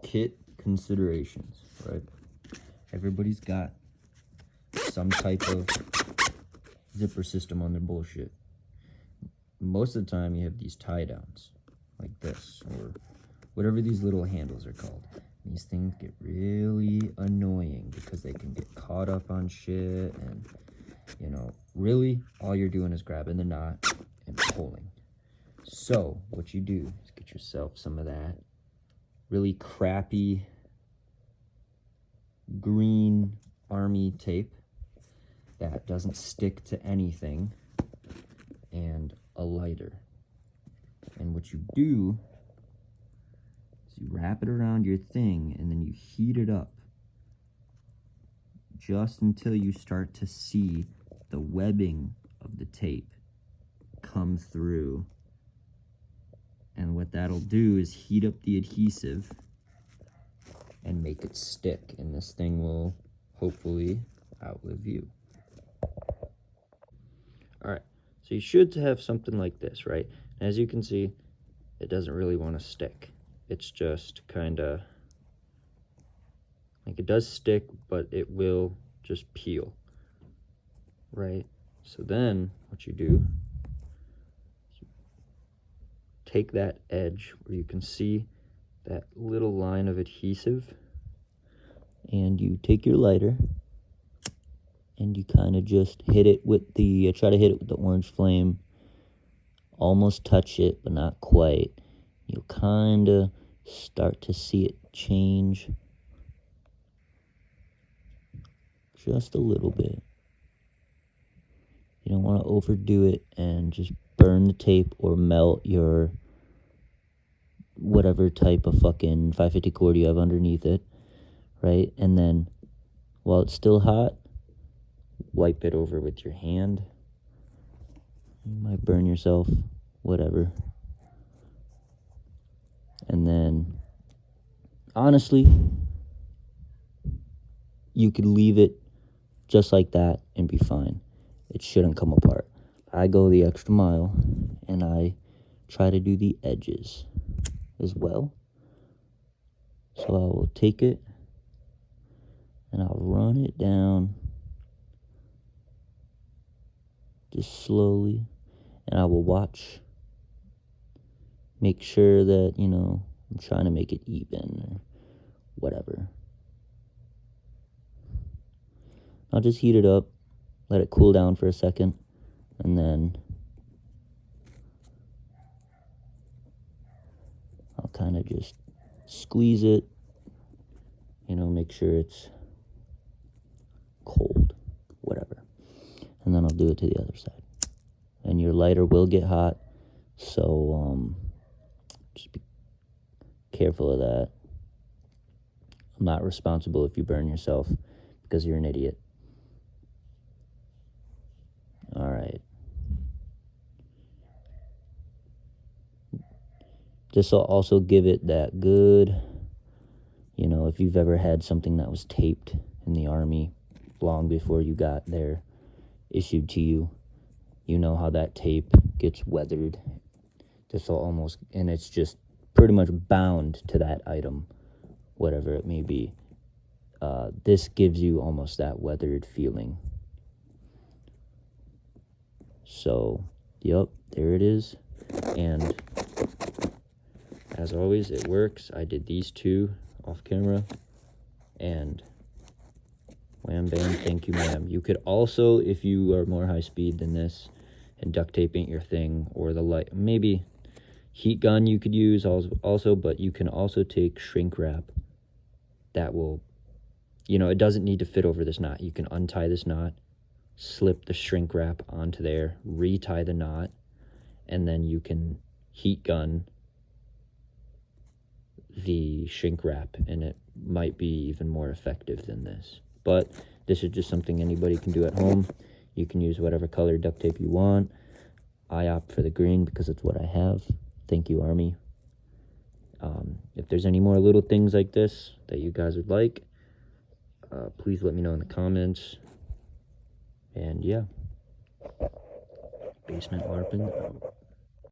kit considerations, right? Everybody's got some type of zipper system on their bullshit. Most of the time you have these tie downs like this, or whatever these little handles are called. These things get really annoying because they can get caught up on shit, and you know, really all you're doing is grabbing the knot and pulling. So what you do is get yourself some of that really crappy green army tape that doesn't stick to anything, and a lighter. And what you do is you wrap it around your thing, and then you heat it up just until you start to see the webbing of the tape come through. And what that'll do is heat up the adhesive and make it stick, and this thing will hopefully outlive you. All right, so you should have something like this, right? As you can see, it doesn't really want to stick. It's just kind of like, it does stick, but it will just peel, right? So then what you do is you take that edge where you can see that little line of adhesive, and you take your lighter and you kind of just hit it with the, try to hit it with the orange flame, almost touch it, but not quite. You'll kind of start to see it change just a little bit. You don't want to overdo it and just burn the tape or melt your whatever type of fucking 550 cord you have underneath it, right? And then while it's still hot, wipe it over with your hand. You might burn yourself, whatever. And then honestly, you could leave it just like that and be fine. It shouldn't come apart. I go the extra mile and I try to do the edges as well. So I will take it and I'll run it down just slowly, and I will watch, make sure that, you know, I'm trying to make it even or whatever. I'll just heat it up, let it cool down for a second, and then I'll kind of just squeeze it, you know, make sure it's cold, whatever. And then I'll do it to the other side. And your lighter will get hot, so just be careful of that. I'm not responsible if you burn yourself because you're an idiot. All right. This will also give it that good, you know, if you've ever had something that was taped in the Army long before you got there, issued to you, you know how that tape gets weathered. This will almost, and it's just pretty much bound to that item, whatever it may be. This gives you almost that weathered feeling. So, yep, there it is. And as always, it works. I did these two off camera, and wham bam, thank you ma'am. You could also, if you are more high speed than this, and duct tape ain't your thing, or the light, maybe heat gun you could use also, but you can also take shrink wrap. That will, you know, it doesn't need to fit over this knot. You can untie this knot, slip the shrink wrap onto there, retie the knot, and then you can heat gun the shrink wrap, and it might be even more effective than this. But this is just something anybody can do at home. You can use whatever color duct tape you want. I opt for the green because it's what I have. Thank you, Army. If there's any more little things like this that you guys would like, please let me know in the comments. And yeah, basement LARPing out.